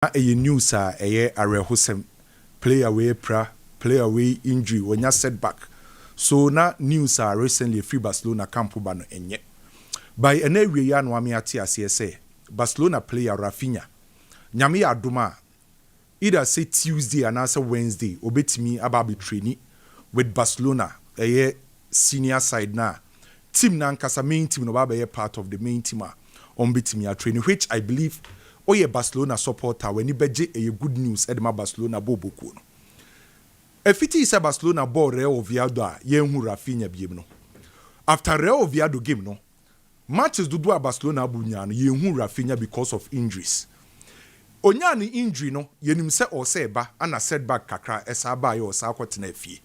a news a arehosem player away injury when ya setback. So na news recently free Barcelona camp ba no enye. By an area no amiati asese Barcelona player Raphinha. Nyame adoma either say Tuesday and answer Wednesday obetimi ababi training with Barcelona senior side na team na nkasa main team no ba part of the main team on betimi training, which I believe Oye Barcelona supporter when he beje a good news edema Barcelona boboku no. Efiti is a Barcelona ball Real Oviedo a yenhu Raphinha biem no. After Real Oviedo game no, matches do Barcelona bunya no yenhu Raphinha because of injuries. Onya ni injury no yenim se oseba ana setback kakra esaba ye osakotena fie.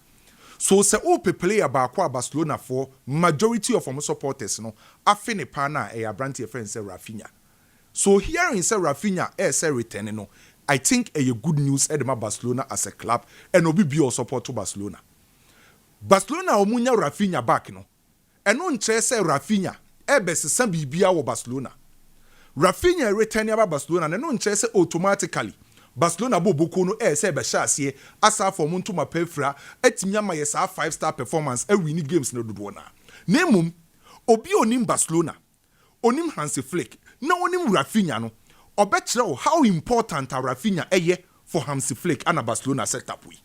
So se ope player ba kwa Barcelona for majority of them supporters no afine pa na e abrantie friend say Raphinha. So hearing say Raphinha say returning no, I think a good news edema Barcelona as a club and obi be support to Barcelona. Barcelona omunya Raphinha back no. And no nche say Raphinha bese bibia wo Barcelona. Raphinha returning about Barcelona and no nche say automatically Barcelona boboku no say be shase asa for muntu mapefra etimi ama yesa 5-star performance e win games no dodo na. Nemum obi onim Barcelona. Onim Hansi Flick. Na onim Raphinha no. Obetchero how important a Raphinha eye for Hansi Flick and a Barcelona setup we.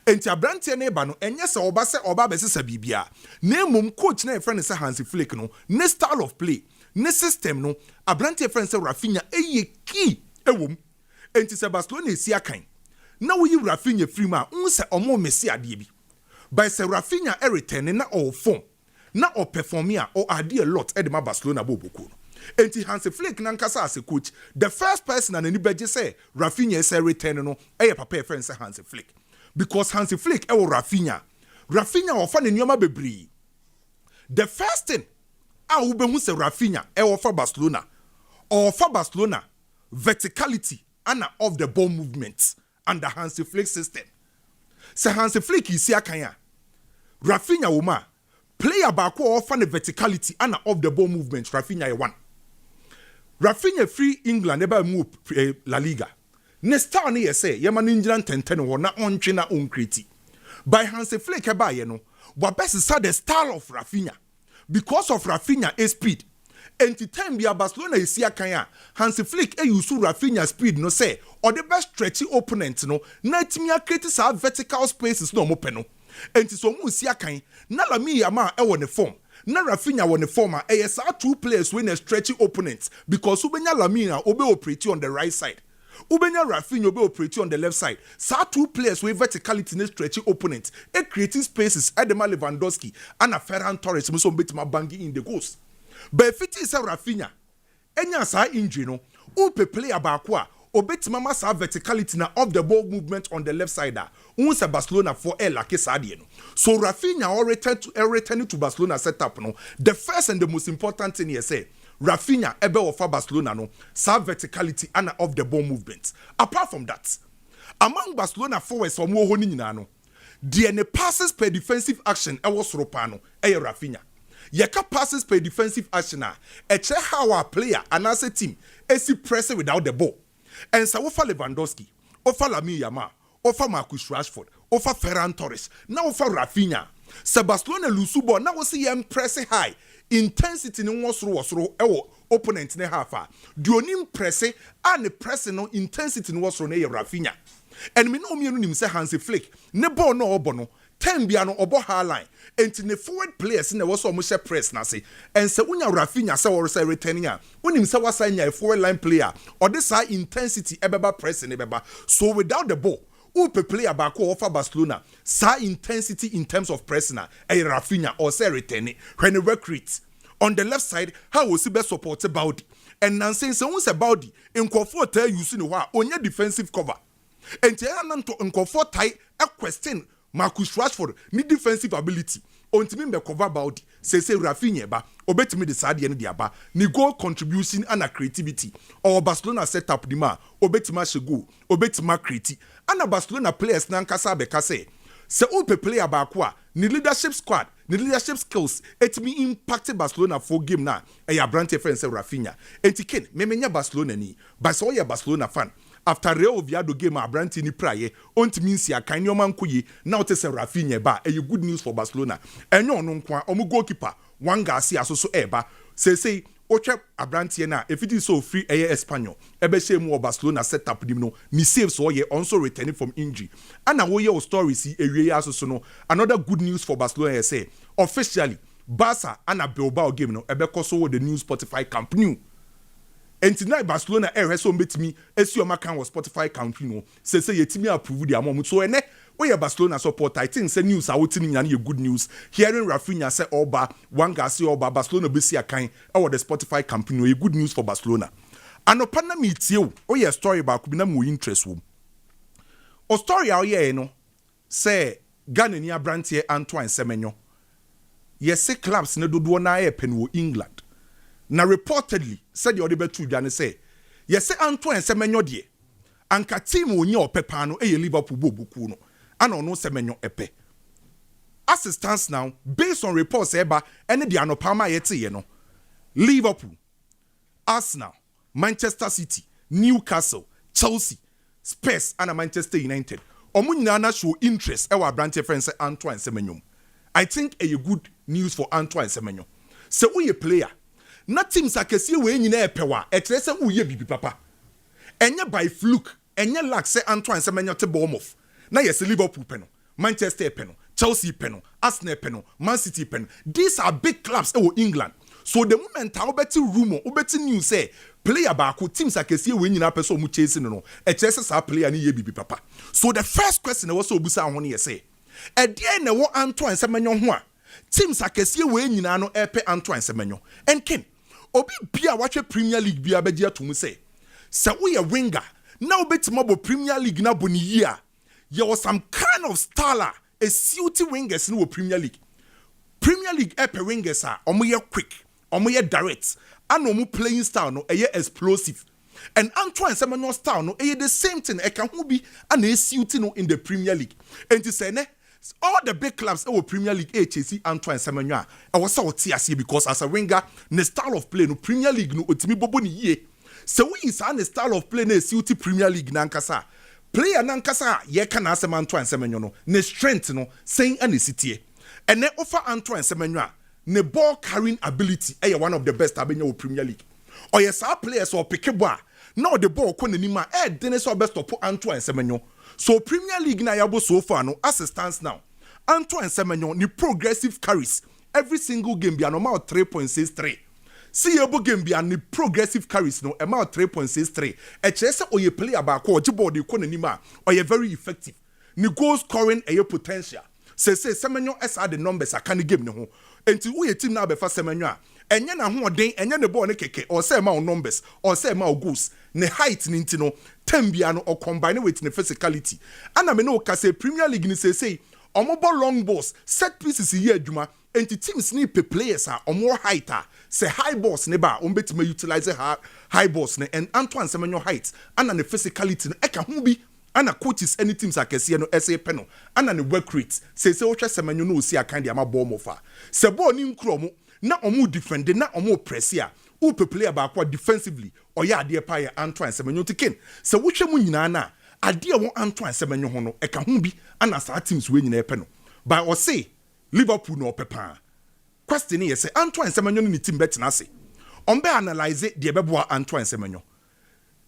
Enti abrantie na eba no enye se oba se oba besesa bibia. Na emom coach na friend se Hansi Flick no, ne style of play, ne system no, abrantie friend se Raphinha eye key ewom. Enti se Barcelona esi akan. Na wo yi Raphinha free ma, unse omo mesi ade bi. By se Raphinha return na all form. Na o perform ya or ade a lot edema Barcelona boboku. Enti Hansi Flick nankasa as a coach, the first person and anybody say Raphinha say return no, papa friend say Hansi Flick. Because Hansi Flick Raphinha ofa ne nyoma bebree. The first thing a wo behu say Raphinha for Barcelona or for Barcelona verticality and off the ball movements under Hansi Flick system. Say Hansi Flick is here kan ya. Raphinha woma player back off the verticality and off the ball movements Raphinha one. Raphinha free England eba move La Liga. Next time ye say yema ninjiran 10-10 wo na ontwe na onkreti. By Hansi Flick eba ye no, wa best is the style of Raphinha. Because of Raphinha speed. Enti time bia Barcelona isi akan Hansi Flick use Raphinha speed no say or the best stretchy opponent no na timia create sa vertical spaces no mo pe no. Enti so mu isi akan na Lamine Yamal ne form. Na Raphinha won the former two players win a stretchy opponents because Ubenya Lamina obe operate on the right side. Ubenya Raphinha obe operate on the left side. Sa two players with verticality in stretchy opponents. Creating spaces Adema Lewandowski and a Ferran Torres muso betima bangi in the goals. But if it is a Raphinha, enya sa injury no, upe player bakwa obetima ma sa verticality na off the ball movement on the left side da. Unsa Barcelona for like sadie no. So Raphinha returning to Barcelona setup no. The first and the most important thing here say Raphinha ebe offer Barcelona no sa verticality and off the ball movements. Apart from that, among Barcelona forwards from wo honi nyina no, the passes per defensive action e was ropano Raphinha. Yeka passes per defensive action check how our player and as a team is pressing without the ball. And so offer Lewandowski, offer Lamine Yamal, offer Marcus Rashford, offer Ferran Torres, now offer Raphinha. Se Barcelona lusu ball now see him press high. Intensity ni wasro opponent ne half. The onim press and the press no intensity ni wasro ne Raphinha. And me no me nim say Hansi Flick ne ball no obono. Ten bia no obo high line. Enti ne forward players ne was almost press na say. And se unya Raphinha say or say returning a. Unim say was a forward line player or this high intensity ebeba press ne beba. So without the ball, upe player back offer Barcelona sa intensity in terms of pressing a Raphinha or say returning when he recruits. On the left side, how was he best support Baudi? And Nancy say once about in comfort tell you see no on your defensive cover. And tell in comfort tie a question Marcus Rashford need defensive ability. Ontimi be cover Baudi say Raphinha ba obetimi de sade ne dia ba ni goal contribution and a creativity or Barcelona setup di ma obetima shego obetima create and a Barcelona players na nkasa be ka say se ope player ba ko a ni leadership squad ni leadership skills etimi impact Barcelona for game na e ya brand friend say Raphinha enti Kane memenya Barcelona ni but so ya Barcelona fan after Real Oviedo game abranti ni praye ontimi nsia kan nyoma nkoye na wote se Raphinha ba e good news for Barcelona enyo no nkwa omu goalkeeper wanga asi asoso eba say Oche abrantie na if it is so free Espanyol ebe shame wo Barcelona setup dim no ni save so ye also returning from injury and wo ye story see ewie asoso no another good news for Barcelona say officially Barca and a Bilbao game no ebe koso the new Spotify Camp Nou and tonight Barcelona so betimi esu makan was Spotify Camp Nou say yetimi approve the amount so ene we Barcelona support I think say news out in a good news hearing Raphinha say Oba Wanga say Oba Barcelona be see a kind or the Spotify Camp Nou a good news for Barcelona and opana meet you oh yeah story about could be more interest wo o story out here no say Ghana ni abrantie Antoine Semenyo yes clubs ne dodo na e pen wo England na reportedly said the other two dwane say yes Antoine Semenyo de anka team wo nya opepa no e Liverpool bobuku no and no Semenyo epe. As it stands now, based on reports eba, any the anopama yeti no. Liverpool, Arsenal, Manchester City, Newcastle, Chelsea, Spurs, and Manchester United. Omunyana show interest ewa branch friends Antoine Semenyo. I think a good news for Antoine Semenyo. So we a player. Not teams akesi we nyina epewa. Etrese uye bibi papa. Enye by fluke. Enye luck say Antoine Semenyo te Bournemouth. Na yes Liverpool peno, Manchester peno, Chelsea peno, Arsenal peno, Man City peno. These are big clubs in England. So the moment I obeti rumor, obeti news say player baako teams akesi we nyina person mu chasing no. E chase sa player ni ye bibi papa. So the first question was obusa ho ne say. E dey na wo Antoine Semenyo ho a teams akesi we nyina no epe Antoine Semenyo. Enken obi bia watch Premier League bia beji atum say. Se we a winger, now obeti mabo Premier League na boni year. There was some kind of starler, a suity wingers in the Premier League. Premier League epe wingers are omoye quick, omoye direct, and omo playing style no eye explosive. And Antoine Semenyo style no eye the same thing e can be an a suity no in the Premier League. And to say ne all the big clubs in the Premier League HC Antoine Semenyo I was so TSC because as a winger, the style of play no Premier League no otimi bobo ni ye. So we is an style of play na suity Premier League na nkasa. Player nankasa ye kana asem Antoine Semenyo no ne strength no saying and city and ne offer Antoine Semenyo ne ball carrying ability one of the best abenya Premier League or yes our players or pick a now the ball kon anima didn't so best to put Antoine Semenyo so Premier League na yabo so far no as it stands now Antoine Semenyo ni progressive carries every single game be normal 3.63 see your game be an progressive carries no amount 3.63. A chese or you play about ball the economy or you very effective. Ni goal scoring a potential. Say Semenyo as are the numbers I can't give no. Until we team now before Semenyo. And yana who day and yana ball keke or say amount numbers or say amount goals. Ne height nintino, tembiano or combine with the physicality. And I mean no say Premier League ni say mobile long balls set pieces here juma. And the teams need players are or more heighter. Say high balls neba umbetime utilize high balls ne and Antoine Semenyo heights and the physicality eka hubi and a coaches any teams akesi no SA panel and the work rate say ocha Semenyo no see akandi ama ball mofa se ball ni nkromo na omo defend na omo press ya u player ba kwa defensively or ya ade pa ya Antoine Semenyo tiken se wohwe mu nyina na ade won Antoine Semenyo ho no eka hubi and sa teams we nyina panel by or say Liverpool no pepa. Question is say Antoine Semenyo ni team bet na say. On be analyze the beboa Antoine Semenyo.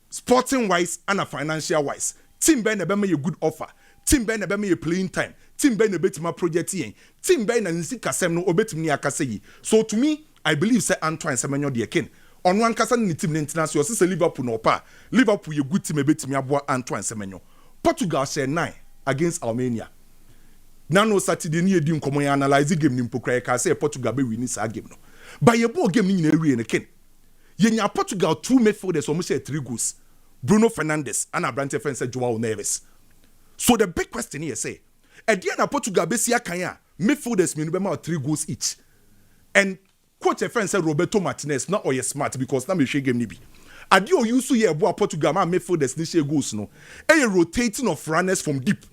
Sporting wise and financial wise. Team be na be me a good offer. Team be na be me a playing time. Team be na betima project yen. Team be na nsi kasem no obetimi ni akase yi. So to me, I believe say Antoine Semenyo de ken. On one kasa ni team international say Liverpool no pa. Liverpool ye good team ebetimi aboa Antoine Semenyo. Portugal share 9 against Armenia. Nano Saturday ni edi nkomo ya analyze game ni mpokra ka say Portugal be win this game no. But ye ball game ni nyina ewie ne ken. Ye nya Portugal 2 midfielders almost share 3 goals. Bruno Fernandes and Abrante Fence Joao Neves. So the big question here say, at the end of Portugal be sia kan ya midfielders me no be ma 3 goals each. And coach friend said Roberto Martinez not or smart because na me share game ni bi. Ade o use here boa Portugal ma midfielders ni share goals no. E rotating of runners from deep.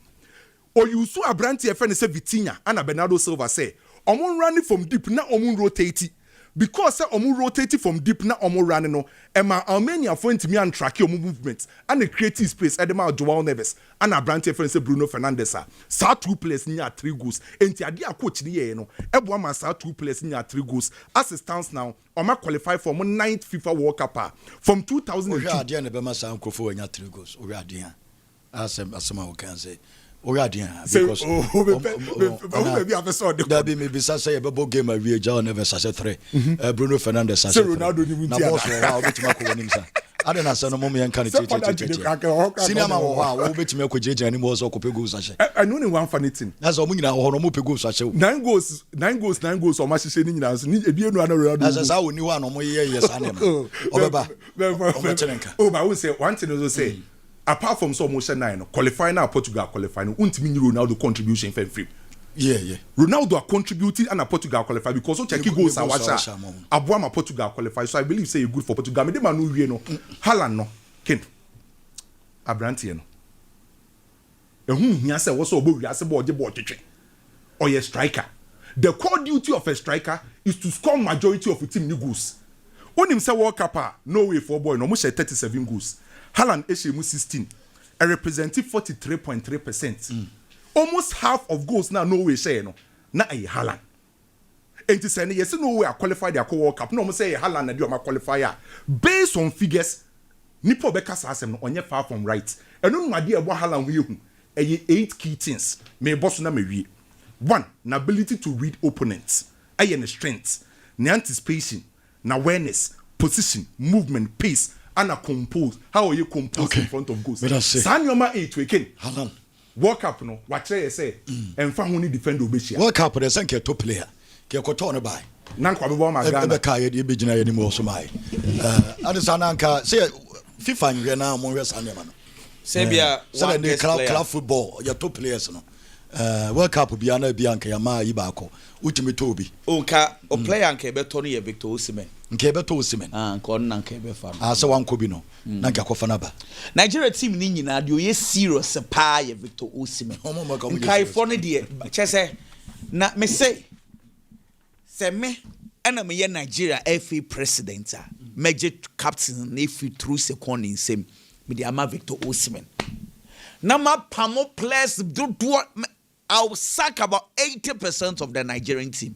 Or you saw a brandy friend say Vitinha and Bernardo Silva say, Omon running from deep, now Omon rotate. because omo rotate from deep na omo run no ema Armenia for ntimi an track omo movement and a creative space edema Joao Neves and a branch friend say Bruno Fernandes sa 2 players near 3 goals enti ade a coach ni ye no ebo ma sa 2 players near 3 goals as it stands now oma qualify for 9th FIFA World Cup from 2002 ade na be ma sa nkofo nya 3 goals o ade asema o kan say because maybe I saw the that be maybe say a game we Joao Neves as 3 Bruno Fernandes as 3 Ronaldo ni na boss wa obetima ko wonim sa ade na say no mom yan kan senior man wo obetima akogirejira ni mo so ko pegu sa I know ni one funny thing that's all nyina ho no mo pegu sa 9 goals o ma hye ni nyina so ni ebie no Ronaldo that's how ni wa no mo ye sa na obeba oh but I will say one thing also say apart from so motion 9 qualifying now Portugal qualifying untimi ni Ronaldo contribution for free yeah Ronaldo are contributing and Portugal qualify because so check goals are watch Abuama Portugal qualify so I believe say good for Portugal me dey man no wie no Haaland no Kane Abrantie no ehun hia say wo so obo wiase bo oje bo twetwe or a striker the core duty of a striker is to score majority of the team ni goals onim say World Cup no way for boy no mo share 37 goals Haaland eshemu 16 representing 43.3%. Almost half of goals now no way share no na a Haaland. And to say yes no way I qualify their World Cup no mo say Haaland na do ma qualifier based on figures nipo beka asem no onye far from right. Enu no ade e bo Haaland we hu 8 key things me boss na me wie. 1 na ability to read opponents. Aye na strength, na anticipation, na awareness, position, movement, pace and a compose. How are you composed in front of goals? Sanyoma 8 weekend. Haaland. World Cup no. What you say? And fa huni defend obeshia. World Cup the sanke top player. Ke ko turn by. Nan kwa bebo ma Ghana. Ebe ka ye be gina ye ni mo so mai. Adisa nanka say FIFA nhwe na mo hwe Sanyoma no. Say bia one club football your top players no. World Cup bia na bia nka ya ma yi ba ko. Utimi tobi. O nka o player nka be to no ye Victor Osimhen. Nke be to Osimhen. Nka on na nka be fa. So wan ko bi no. Na nka kofa na ba. Nigeria team ni nyina de o ye serious pa ye Victor Osimhen. Nka ifo no de chese na me say me ana me ye Nigeria FA president major captain na if through second in same me de ama Victor Osimhen. Na ma pamo players do I'll sack about 80% of the Nigerian team.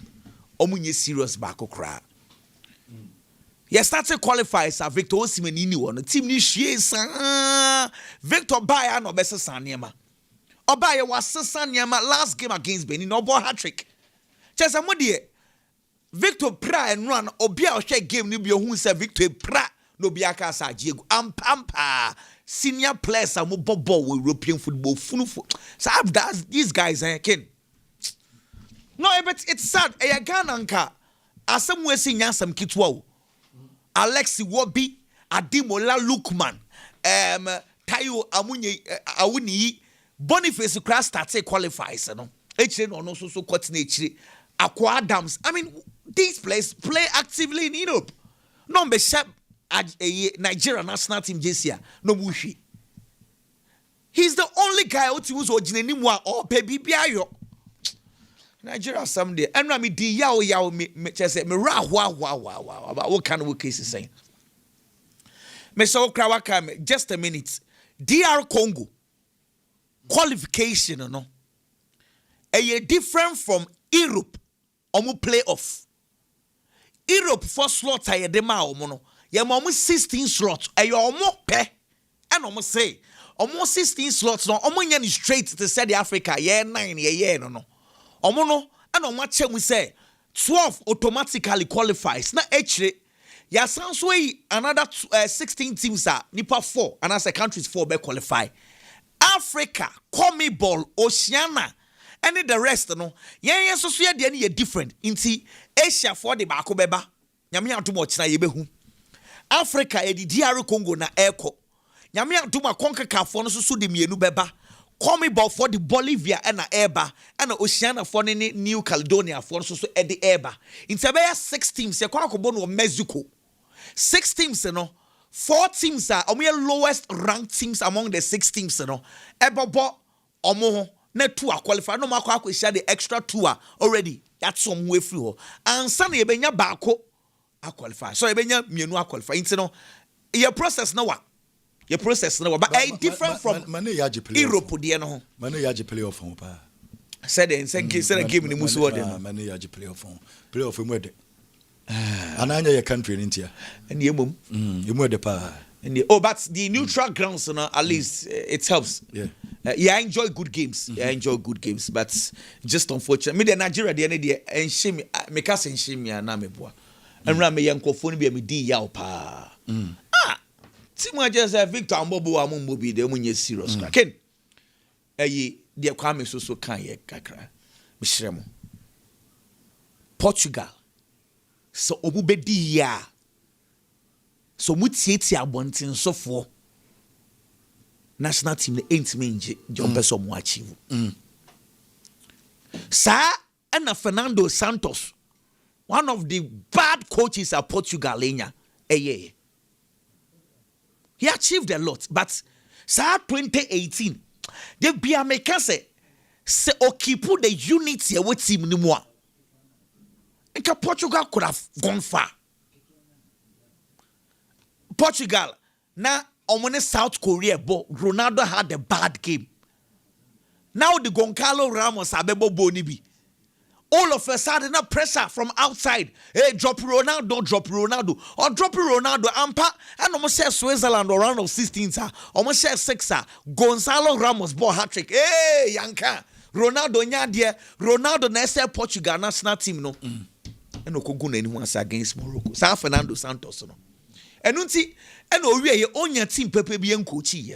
Omunye serious bako kra. You started qualifiers a Victor Osimhen ini one team ni hwie san. Victor Bayer no bese saniema. Obaye was saniema last game against Benin no ball hat-trick. Chesa mo de Victor pra and run obia ohwe game ni bi ohun se Victor pra no bia ka sa Diego ampampa senior players are more ball European football funufo. So that's these guys Ken. No, but it's sad. E Ghana nka asem we si nyasam kitwa o. Alexi Wobi, Adimola Lukman, Tayo Amunye Awuni, Boniface Crash started qualifies, no. No so continue. Aqua Adams. I mean, these players play actively in Europe. No be sharp at Nigeria national team JCA. No mushi. He's the only guy who's originally or baby biayo. Nigeria someday. And I mean, the yao me say me ra wow. About what kind of case is saying? Me so krawaka just a minute. DR Congo qualification no. A different from Europe. Omu playoff. Europe for slot aye de ma omo no. Ye ma omu 16 slots. Aye omo pe. And omo say omo 16 slots no. Omo nya ni straight to say the Africa. Ye 9 ye no. Omo no and on match we say 12 automatically qualifies. Na actually ya sounds way another 16 teams are nipa 4 and as a countries 4 be qualify. Africa, CONMEBOL, Oceania, and the rest no. Yeah, so so de any different. Inti Asia for the bako beba. Nyame antuma ochina yebehu. Africa e di DR Congo na Eko. Nyame antuma CONCACAF for no so de mienu beba. CONMEBOL for the Bolivia and Eba and Oceania for the New Caledonia for so the Eba. In Sabaya 6 teams, Yakwako Mexico. 6 teams, 4 teams are lowest ranked teams among the 6 teams, Eba Omo ne 2 are qualified. No matter share the extra 2 already. That's some way through. And Sunny Benya Bako I qualify. So ebenya mienu a qualify. Into no your process na wa. Your process na wa. But I different from Europe there no. Mane yaje playoff on pa. Said game ni musu ode no. Mane yaje playoff on. Playoff mu de. Ananya your country in India. And yemum. Emu de pa. But the neutral grounds, at least it helps. Yeah. I enjoy good games. I enjoy good games, but just unfortunate. Me the Nigeria the day and shame me cast and shame ya na me boa. And ram me yanko phone be me di ya pa. Timu just Victor Ambobo amumbo bi de munye serious. Ken. The Kwame so kan ye kakra. Me shremo. Portugal. So obu be di ya. So mutieti abontin so for national team the ain't mean John Peso mo achieve. Sir and Fernando Santos, one of the bad coaches at Portugal, he achieved a lot, but sir 2018, they be a make say okipu the unity with team ni moi. And Portugal could have gone far. Portugal, now on South Korea, but Ronaldo had a bad game. Now the Goncalo Ramos abebo bonibi. All of a sudden, a pressure from outside. Hey, drop Ronaldo, or drop Ronaldo. Ampa, and almost share Switzerland or round of 16, sir. Almost share 6, sir. Gonzalo Ramos ball hat trick. Hey, Yanka, Ronaldo nyadia, Ronaldo next Portugal national team no. And no kogun anyone against Morocco. San Fernando Santos no. And unti and we on your team pepe bien coachy.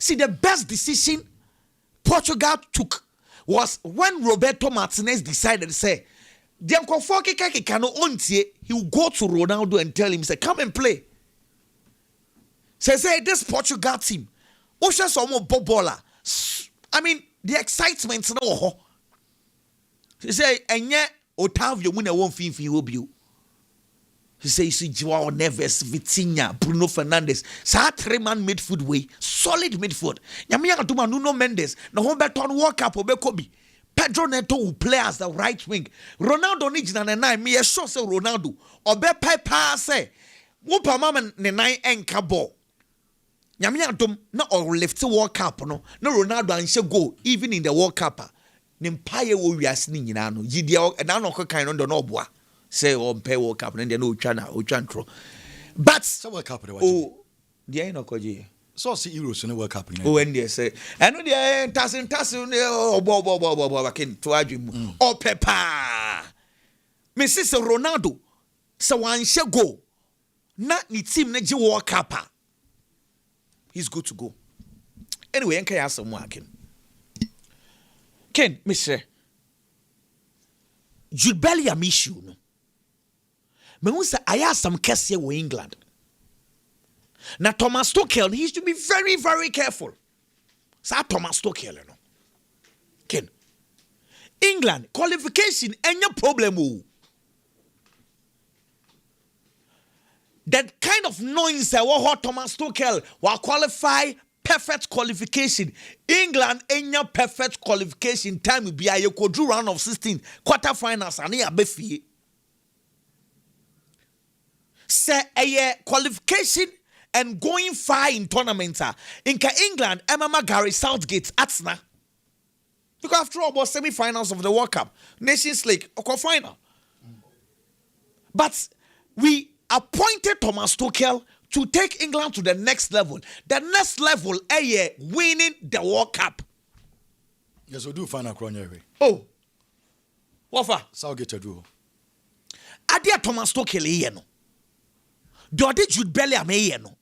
See, the best decision Portugal took was when Roberto Martinez decided to say, he will go to Ronaldo and tell him, say, come and play. Say this Portugal team, Osha some bobola. I mean, the excitement no. He say, and yet Otavio Muna won't feel will be. He says, Joao Neves, Vitinha, Bruno Fernandes. Sa 3-man midfield way, solid midfield. Nyamia Duma Nuno Mendes, no Humberton Walker, Obekobi. Pedro Neto will play as the right wing. Ronaldo needs na nine. Me a sure say Ronaldo. Obe Pepa say, Wupa mama nine enka ball. Nyamia Dum na or left World Cup no. No Ronaldo and she go even in the World Cup. Nimpaye wo wiase ni nyina no. Yidia na no kind on no boa. Say on pay World Cup and then no chantro. But so World Cup oh, the ain't no koji. So see Euros in the World Cup. Oh, and they say, and no the tassin bo kin to adwim. Oh pepa. Mrs. Ronaldo so one shall go. Not ni team na ji World Cup. He's good to go. Anyway, enka ya some working. Ken, Mr. Jude Bellingham issue no. Me say I have some case here with England. Now Thomas Tuchel he should be very very careful. Sa Thomas Tuchel no. Ken. England qualification any problem o. That kind of noise what Thomas Tuchel will qualify perfect qualification. England any perfect qualification time will be a could do round of 16 quarterfinals and here be fee. Say a qualification and going far in tournaments in England Emma Gary Southgate atsna because after all about semi-finals of the World Cup Nations League or final. But we appointed Thomas Tuchel to take England to the next level. The next level winning the World Cup. Yes, we do final crown here. Oh. What for? Southgate do. Adia Thomas Tuchel here no. Do ade Jude Bellingham here no.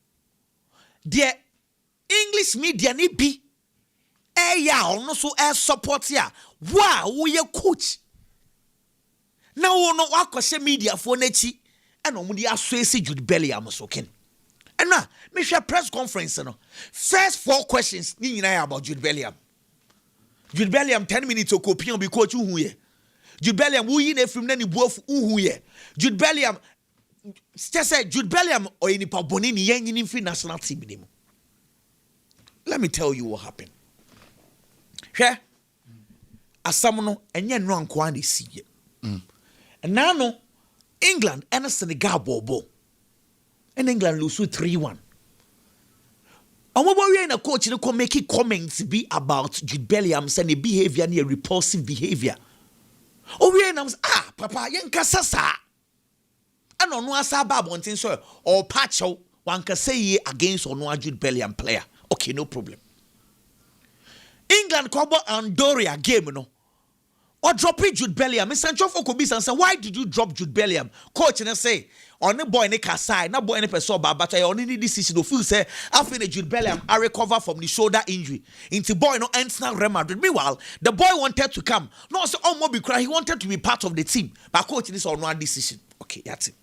The English media ni bi ya ono so support ya. Wow, we coach. Now no akose media for nechi and omudi asose Jude Bellingham so ken. And now, me share press conference no. First 4 questions ni nyina about Jude Bellingham. Jude Bellingham 10 minutes to copy on be coach who ye. Jude Bellingham who yi na film na ni buof who ye. Jude Bellingham just say Jude Bellingham or any paboni ni yen in free national team ni mo. Let me tell you what happened. Hwɛ asam no enye no anko ani siye. And now no England and Senegal bobo. And England lose 3-1. And what we in a coach you know making comments be about Jude Bellingham's and a behavior near repulsive behavior. Oh we in papa yen kasasa. And on one side one thing so or patcho one can say against on one Jude Bellingham player. Okay, no problem. England cover Andorra game no. Or drop it Jude Bellingham. Mr. Chofo could be and why did you drop Jude Bellingham? Coach and say, on the boy in the side, not boy in the person, but I only need decision to feel say, after the Jude Bellingham, I recover from the shoulder injury. Into boy no ends now Real Madrid. Meanwhile, the boy wanted to come. No, so on Moby cry, he wanted to be part of the team. But coach, this on one decision. Okay, that's it.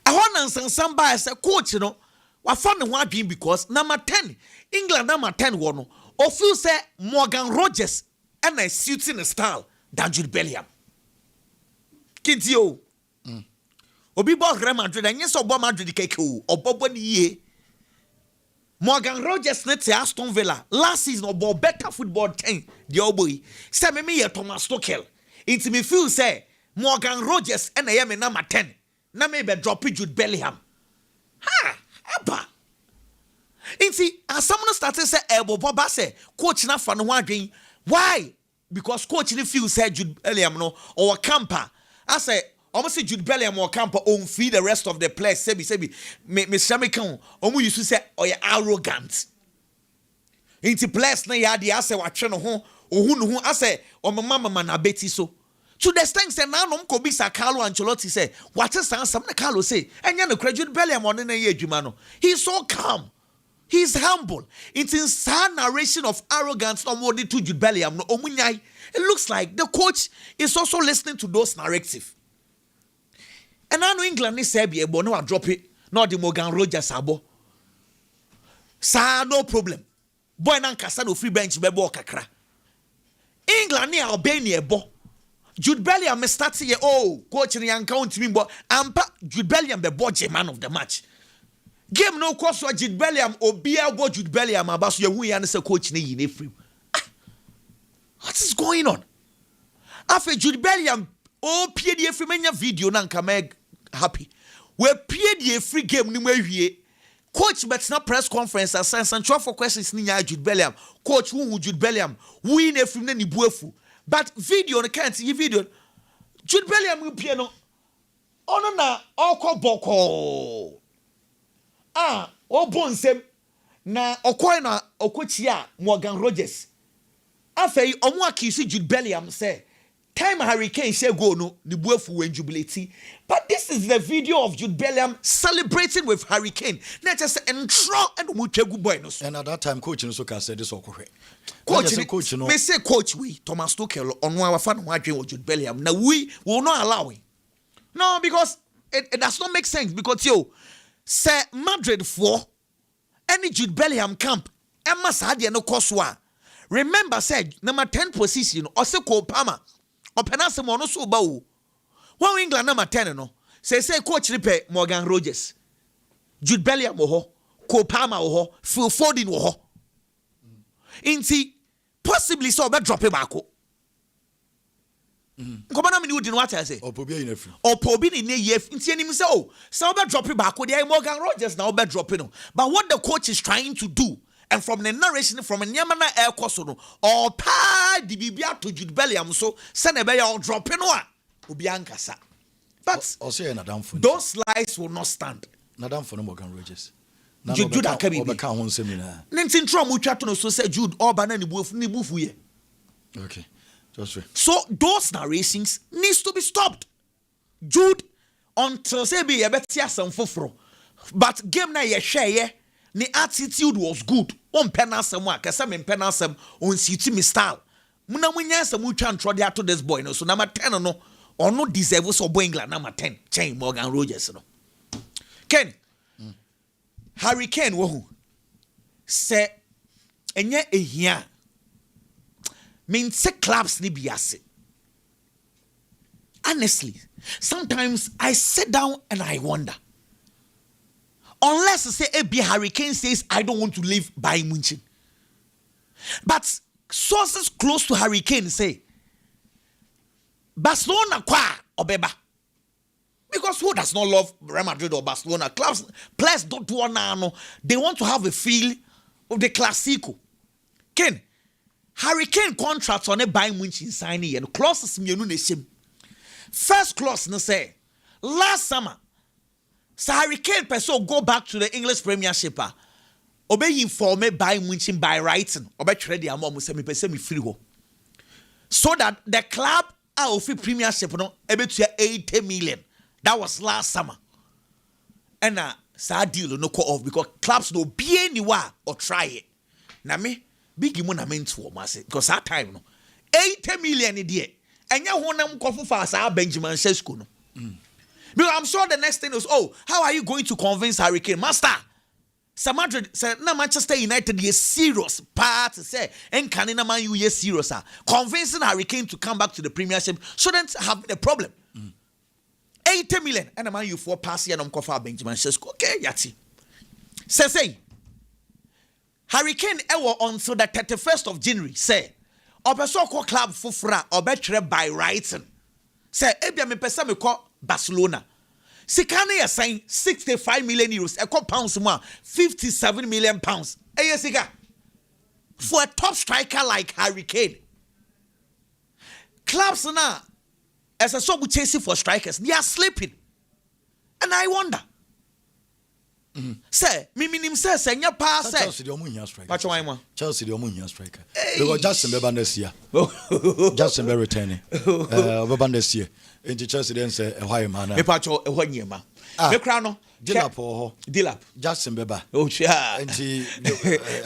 I want to somebody say, coach, you know, I found the one being because number 10, England number 10 one. Or feel say Morgan Rogers. And I suits in a style than Jude Bellingham. Kids yo. Obi bought Real Madrid and yes, Obama Madrid keke or Bobo ye. Morgan Rogers net Aston Villa last season or better football 10 the old boy. Say me Thomas Tuchel. It's me feel say Morgan Rogers and I am a number 10. Na me be drop Jude Bellingham. Ha! Abba. Inti as someone started say elbow Boba say coach na fan one. Why? Because coach didn't feel said Jude Bellingham no or camper. I say almost say Jude Bellingham or camper on feed the rest of the players. Sebi Miss Shamikon. Omu used to say or you arrogant. Into players na yadi I say what no ho who I say or my mama man abeti so. To the extent say now no ko bisa Carlo Ancelotti say what is some Carlo say and you know Jude Bellingham on na ye adwuma no. He's so calm. He's humble. It's in narration of arrogance. No more to Jude Bellingham. No, it looks like the coach is also listening to those narratives. And now England is say, "But no, I drop it. Not the Morgan Rogers abo. Sa no problem. Boy, nan kasa no free bench be bo kakra. England ni Albania bo. Jude Bellingham start say, oh, coach ni count me but ampa Jude Bellingham be bo man of the match. Game no course wa Jude Bellingham obia go Jude Bellingham abaso ye hu ya ne se coach ne yi ne free. What is going on? After Jude Bellingham pie die free menya video na nka meg happy. We pie die free game ni mawie. Coach but na press conference and try for questions ni nya Jude Bellingham. Coach who Jude Bellingham we ne free na ni buafu. But video no can't see video. Jude Bellingham pie no ono na okoboko. Bonsem na okoy na okochia Morgan Rogers. Afei omo akisi Jude Bellingham say time Harry Kane say go no ni buafu wen jubilate. But this is the video of Jude Bellingham celebrating with Harry Kane. Let us entro and mutegu boy no. And at that time coach no so can say this okohwe. Coach no. Me say coach we Thomas Tuchel on our fan who adwin with Jude Bellingham. Now we will not allow it. No, because it does not make sense because say Madrid for any Jude Bellingham camp Emma Sadia no koswa. Remember said number 10 position or se ko Palmer or penasem no so ba wo. One England number 10 no. Say coach repair Morgan Rogers. Jude Bellingham wo ho, ko Palmer wo ho, Phil Foden wo ho. Inti possibly so be drop back. Come on, you didn't what I say. Or Pobi in a free. Or Pobi in a year. So drop it back. They are Morgan Rogers now be dropping. But what the coach is trying to do, and from the narration from a Nyamana Air Cosono, or pa the Bibia to Jude Bellingham, so send a bay or dropping one. Ubiankasa. But those lies will not stand. Nadam for Morgan Rogers. Jude Akabi. Nintin Trom Uchatono so said Jude Orban and the Bufu. Okay. So those narrations needs to be stopped. Jude until say be a better some fofro. But game na ye share the attitude was good. On penasem wa kasa me penasem on city me style. Muna munya some try try to this boy no so number 10 no or no deserve so boy England number 10 chain Morgan Rogers no. Ken Harry Kane wo say enye ehia means clubs ni biase. Honestly, sometimes I sit down and I wonder. Unless say A.B. Harry Kane says I don't want to leave Bayern Munich. But sources close to Harry Kane say Barcelona kwa obeba. Because who does not love Real Madrid or Barcelona? Players don't want now. They want to have a feel of the Clasico. Ken, Harry Kane contracts on a Bayern Munich signing and clauses me no name. First clause no say last summer, so Harry Kane person go back to the English Premiership. Obey informe Bayern Munich by writing. Obey trade the amount me person me free ho. So that the club are free Premiership no able to 80 million. That was last summer. And sad deal no call off because clubs no be anywhere or try it. Now me big money meant for mass because that time no 80 million a year. And you want them come for our Benjamin Sesko no. Because I'm sure the next thing is, oh, how are you going to convince Harry Kane, master? Sir Madrid said, no, Manchester United is serious part to say, and can Man U is serious. Convincing Harry Kane to come back to the Premiership shouldn't have a problem. 80 million and a Man U for pass and for Benjamin Sesko. Okay, yati. Say, Harry Kane until the 31st of January say, Obeso club fufra obetre by writing. Say, ebia me pesa me call Barcelona. Sikane is saying 65 million euros, a pounds more, 57 million pounds. Sika. For a top striker like Harry Kane. Clubs now, as a so chasing for strikers, they are sleeping. And I wonder. Say, minim say your pass. Chelsea the omunya striker. Patch one. Chelsea the omunya striker. Because Justin Bieber this year. Justin Bieber returning. Bieber this year. Into Chelsea then say a high man. Me patch a 1 year man. Me crano. Dilap. Justin Bieber. Oh yeah. And she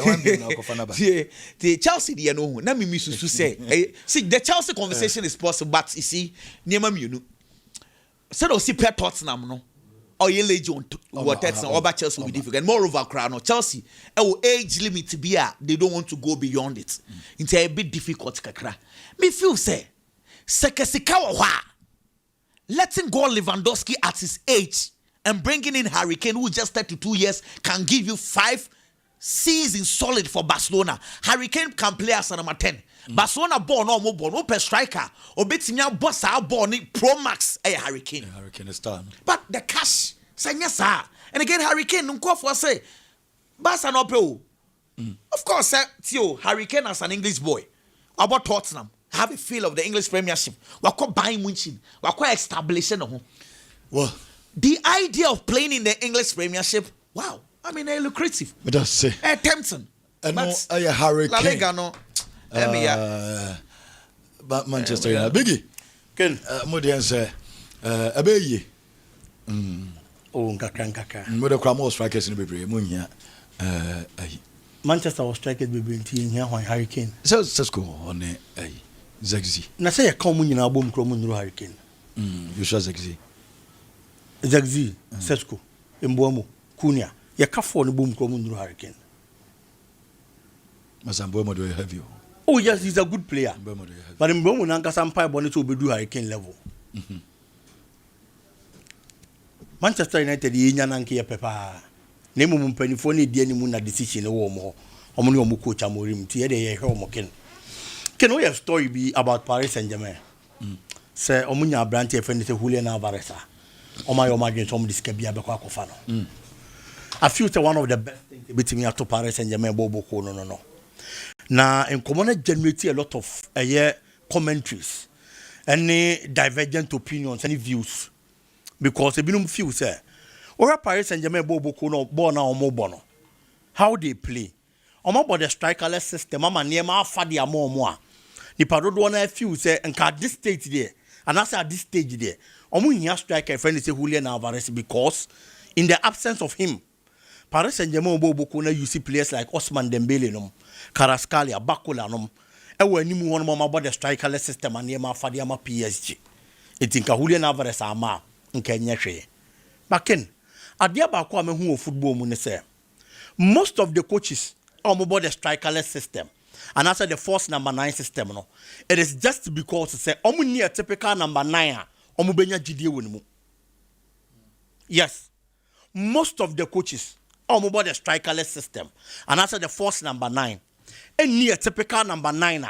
one be now kofanaba. The Chelsea the no. Na me miss to say. See the Chelsea conversation is possible, but you see, near me you know. Said see Pep Tottenham no. Or ye legion what that's over Chelsea will be difficult. Moreover, crown Chelsea, age limit to be they don't want to go beyond it. It's a bit difficult. Kakra. Me feel say, Sekesikawa, letting go Lewandowski at his age and bringing in Harry Kane, who just 32 years, can give you 5 seasons solid for Barcelona. Harry Kane can play as a number 10. Barcelona born or more born, open striker, or betimia boss our born Pro Max a Harry Kane. Harry Kane is done. But the cash, say yes, sir. And again, Harry Kane, no for say, Barca no pay. Of course, sir, Theo, Harry Kane as an English boy. About Tottenham, have a feel of the English Premiership. We're quite buying winching, we're quite establishing. Well, the idea of playing in the English Premiership, wow, I mean, lucrative. But that's say, tempting. And no, Harry Kane. La Liga, no. But Manchester United Biggie Ken Modian say abeye oh nkaka mode kwa more strikers in bebre munya Manchester was strikers bebre nti hia hwan Harry Kane so Sesko on Zexi na say ya ka mu nyina bom kro mu nuru Harry Kane you sure Zexi Sesko Mboamo Kunia ya ka fo ne bom kro mu nuru Harry Kane Mazambo do have you. Oh yes, he's a good player. But Mboamo nanka sampai bone to obedu Harry Kane level. Manchester United yenya nanka ye pepa. Na emu mpanifo ne die animu na decision wo mo. Omo ne omo coach amorim ti ye de ye hwe omo Ken. Ken we have story be about Paris Saint-Germain. Say omo nya brand e friend say Julian Alvarez. Omo yo magin so omo diska bia be kwa kofa no. I feel it's one of the best things between me to Paris Saint-Germain bobo ko no. Now, in common generate a lot of commentaries, any divergent opinions, any views, because they don't feel say, or Paris Saint-Germain bobo no born or more bono. How they play? About the strikerless system, mama near my father more. The parod one feel say, and at this stage there, and as at this stage there, here striker friend say Julian Alvarez because in the absence of him. Paris Saint-Germain bobo na you see players like Ousmane Dembele nom, Kvaratskhelia, Bakola nom. Ewe ni mu hono about the strikerless system and ma fade ama PSG. Etinka Julian Alvarez ama nka nya hwe. Baken, adia ba ko amehu football mu ne say. Most of the coaches are about the strikerless system. And after the first number 9 system no, it is just because say omu ni a typical number 9 omu benya gidie wonimu. Yes. Most of the coaches about the strikerless system. And after the first number 9, any typical number 9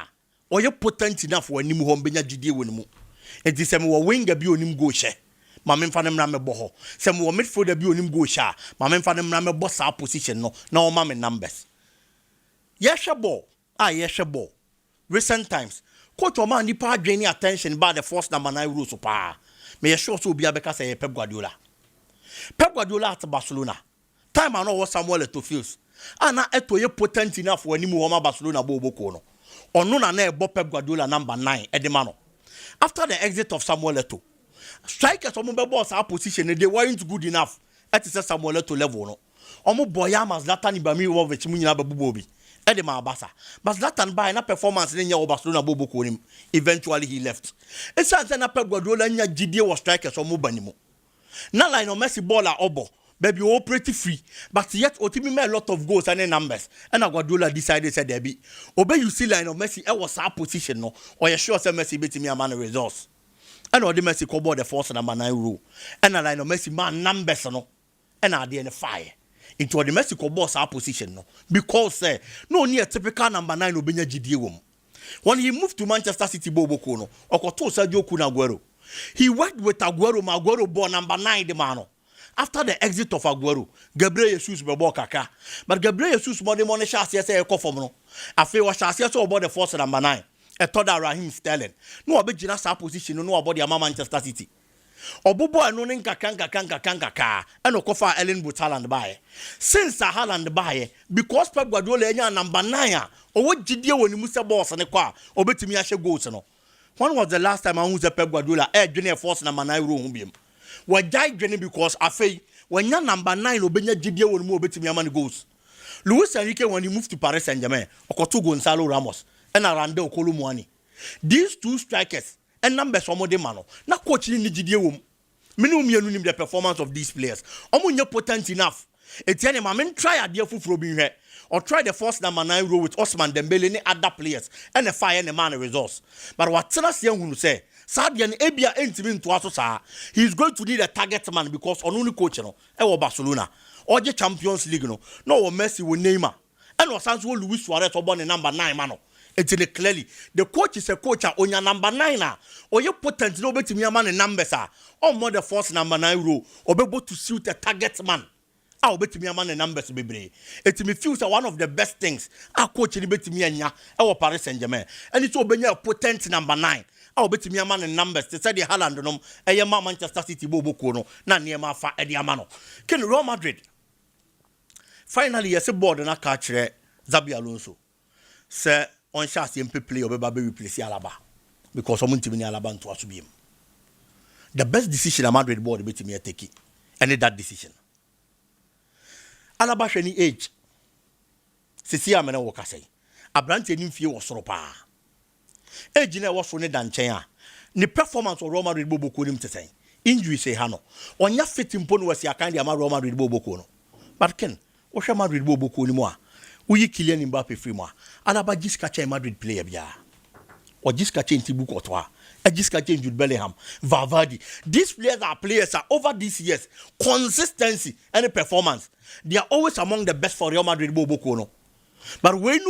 or you potent enough when you home benya gidie wonimu. It is a winger bi onim go she. Mamma Fanam Ramebo. Some were midfielder be on him go sha. Mamma Fanam Ramebo sa position no mamma numbers. Yes, a ball. Yes, a ball. Recent times. Coach Oman the part draining attention by the first number 9 rules of power. May sure so be a because say Pep Guardiola. Pep Guardiola at Barcelona. Time I know what Samuel to feels. And now eto ye potent enough when you move Barcelona bobo kono. Or no na Pep Guardiola number 9 Edemano. After the exit of Samuel Eto'o, strikers omo be boss our position they weren't good enough. At is Samuel Eto'o level no. Omo Boyama Zlatan Ibrahimovic mu nyina babubobi. Edema Abasa. But Zlatan by na performance in Barcelona bobo konim. Eventually he left. It's na Pep Guardiola nya GD was strikers omo banimo. Na Lionel Messi baller obo. Baby, all pretty free, but yet Otimi made a lot of goals and numbers. And Guardiola decided said there be. Obey you see Lionel Messi, I was our position no, or you sure say Messi beat me a man results. And all the Messi cover the force number 9 rule. And Lionel Messi man numbers no, and I did fire. Into the Messi cover our position no, because no near typical number 9 Obenya GD. When he moved to Manchester City Bobo Kono, or Koto Sergio Kun Aguero, he worked with Aguero born number 9 the man. After the exit of Aguero, Gabriel Jesus bebo kaka. But Gabriel Jesus more money chassis say e from no. Afi wa chassis so about the force number 9. E third Raheem Sterling. No obe gina sa position no about the Manchester City. Obobo anu ne nkaka. E no kofa Erling Haaland bae. Since Haaland bae, because Pep Guardiola enya number 9 owo gidie woni musa boss ne kwa obetimi ahye goals no. When was the last time I use Pep Guardiola dwene force number 9 ro hu biem? We died dwene because afei when your number 9 obenya gidie woni mu obetimi amane goals. Luis Enrique when he moved to Paris Saint-Germain, okoto Gonzalo Ramos and Aranda Okolomuani. These two strikers and numbers omo de mano. Na coach ni gidie wom. Menu mienu nim the performance of these players. Omo nye potent enough. Etienne Mamen try adie fufuro bi hwe. Or try the first number 9 row with Osman Dembele and other players and the fire and the man results. But what Tennessee who say, Sadian Ebia entering to us, he is going to need a target man because on only coach no, Barcelona or the Champions League no Messi will name her. And was Sancho Luis Suarez or born number 9 man. It's clearly the coach is a coach on your number 9 or your potent no better me a man in numbers or more the first number 9 row or be able to suit a target man. I'll bet me a man and numbers be. It me feels one of the best things. Our coach in bet me and our Paris Saint-Germain. And it's open a potent number 9. I'll bet me a man and numbers. They said the Haaland no a Manchester City Bobo Kono, na near my fa Ediamano. Can Real Madrid finally yes a board and a catch Zabi Alonso. Sir on chassis MP play or baby replace Alaba. Because someone to me Alaba to us be him. The best decision a Madrid board bet me a take it. And that decision. Alaba sheni age. Sisi amena woka say. Abrante ni mfie wo soro pa. Age na wo so ne danchen a. Ni performance of Real Madrid boboko nim tesen. Injury say ha no. Onya fit mpo no wasi akan dia ma Real Madrid boboko no. But Ken, wo hwe Madrid boboko ni mo a. Uyi Kylian Mbappe free mo a. Alaba jiska cha Madrid player bia. Or jiska cha Ntibu Courtois. Jiska cha Jude Bellingham. Valverde. These players are players over these years. Consistency and performance. They are always among the best for Real Madrid boboko no. But when